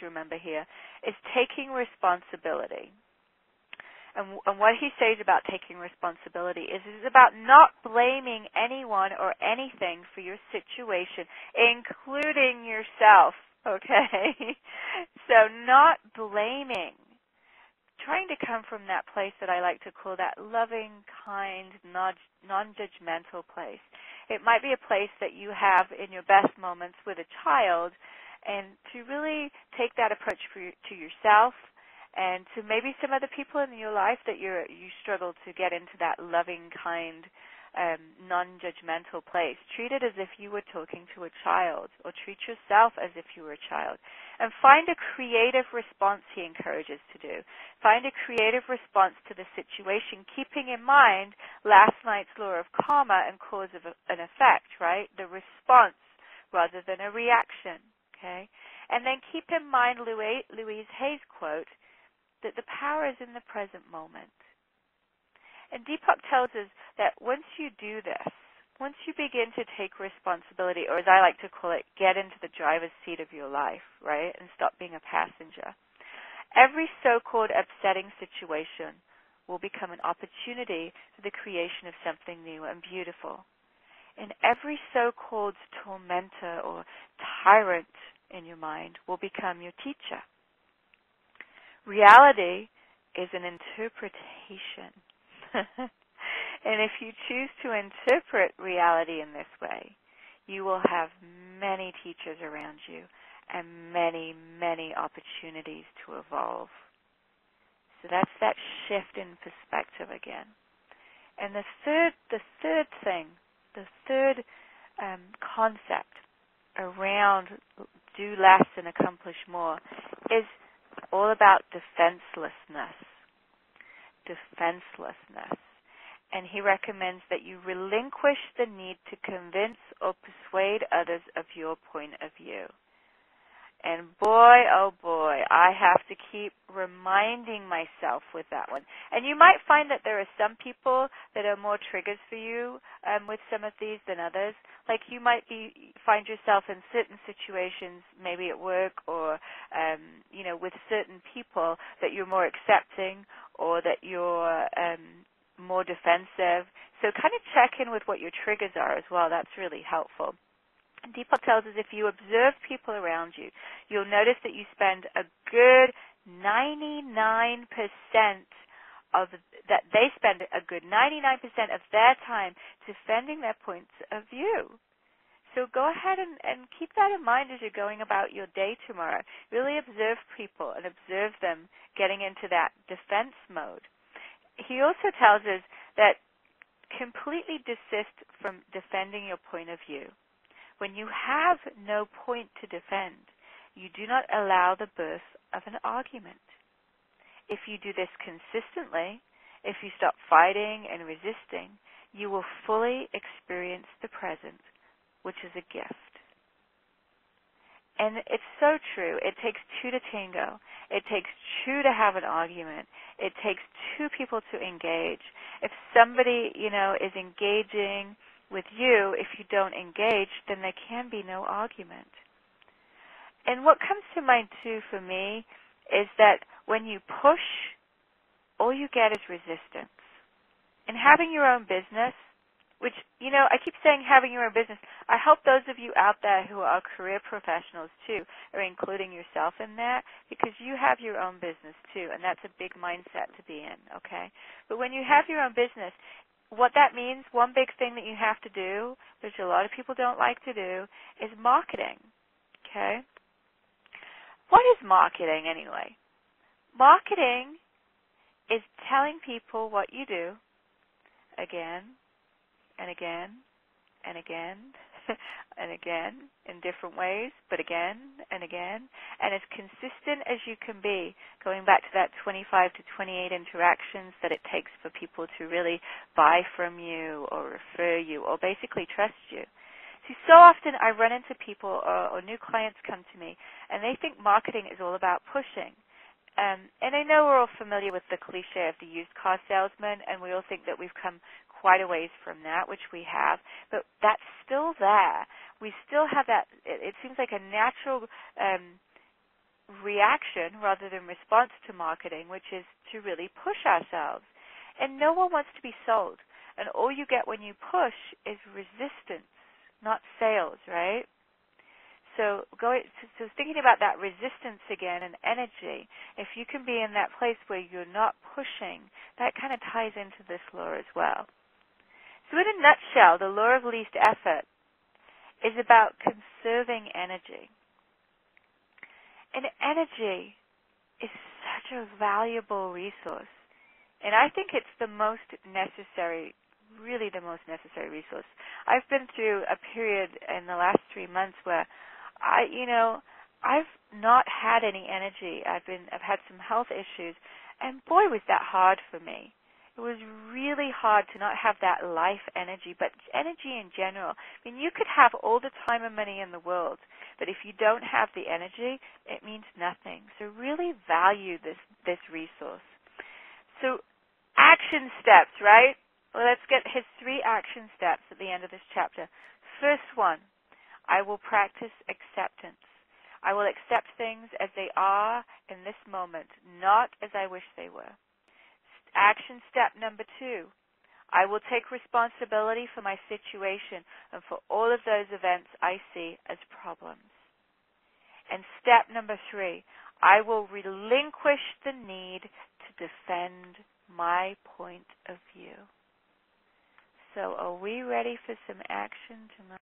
to remember here, is taking responsibility. And what he says about taking responsibility is about not blaming anyone or anything for your situation, including yourself, okay? So not blaming. Trying to come from that place that I like to call that loving, kind, non-judgmental place. It might be a place that you have in your best moments with a child, and to really take that approach to yourself and to maybe some other people in your life that you struggle to get into that loving, kind, non-judgmental place. Treat it as if you were talking to a child, or treat yourself as if you were a child. And find a creative response, he encourages to do. Find a creative response to the situation, keeping in mind last night's law of karma and cause of an effect, right? The response rather than a reaction, okay? And then keep in mind Louise Hay's quote, that the power is in the present moment. And Deepak tells us that once you do this, once you begin to take responsibility, or as I like to call it, get into the driver's seat of your life, right, and stop being a passenger, every so-called upsetting situation will become an opportunity for the creation of something new and beautiful. And every so-called tormentor or tyrant in your mind will become your teacher. Reality is an interpretation. And if you choose to interpret reality in this way, you will have many teachers around you and many, many opportunities to evolve. So that's that shift in perspective again. And the third concept around do less and accomplish more is all about defenselessness. And he recommends that you relinquish the need to convince or persuade others of your point of view. And boy, oh boy, I have to keep reminding myself with that one. And you might find that there are some people that are more triggers for you with some of these than others. Like you might find yourself in certain situations, maybe at work or, with certain people that you're more accepting or that you're more defensive. So kind of check in with what your triggers are as well. That's really helpful. Deepak tells us if you observe people around you, you'll notice that you spend a good 99% of their time defending their points of view. So go ahead and keep that in mind as you're going about your day tomorrow. Really observe people and observe them getting into that defense mode. He also tells us that completely desist from defending your point of view. When you have no point to defend, you do not allow the birth of an argument. If you do this consistently, if you stop fighting and resisting, you will fully experience the present, which is a gift. And it's so true. It takes two to tango. It takes two to have an argument. It takes two people to engage. If somebody, is engaging with you, if you don't engage, then there can be no argument. And what comes to mind, too, for me, is that when you push, all you get is resistance. And having your own business, which, I keep saying having your own business. I hope those of you out there who are career professionals, too, are including yourself in that, because you have your own business, too, and that's a big mindset to be in, okay? But when you have your own business, what that means, one big thing that you have to do, which a lot of people don't like to do, is marketing, okay? What is marketing, anyway? Marketing is telling people what you do again and again and again and again in different ways, but again and again, and as consistent as you can be, going back to that 25 to 28 interactions that it takes for people to really buy from you or refer you or basically trust you. See, so often I run into people or new clients come to me, and they think marketing is all about pushing. And I know we're all familiar with the cliche of the used car salesman, and we all think that we've come quite a ways from that, which we have, but that's still there. We still have that. It seems like a natural reaction rather than response to marketing, which is to really push ourselves. And no one wants to be sold. And all you get when you push is resistance, not sales, right? So thinking about that resistance again and energy, if you can be in that place where you're not pushing, that kind of ties into this law as well. So in a nutshell, the law of least effort is about conserving energy. And energy is such a valuable resource. And I think it's the most necessary, really the most necessary resource. I've been through a period in the last 3 months where I've not had any energy. I've had some health issues, and boy, was that hard for me. It was really hard to not have that life energy, but energy in general. I mean, you could have all the time and money in the world, but if you don't have the energy, it means nothing. So really value this resource. So action steps, right? Well, let's get his 3 action steps at the end of this chapter. First one, I will practice acceptance. I will accept things as they are in this moment, not as I wish they were. Action step number 2, I will take responsibility for my situation and for all of those events I see as problems. And step number 3, I will relinquish the need to defend my point of view. So are we ready for some action tonight?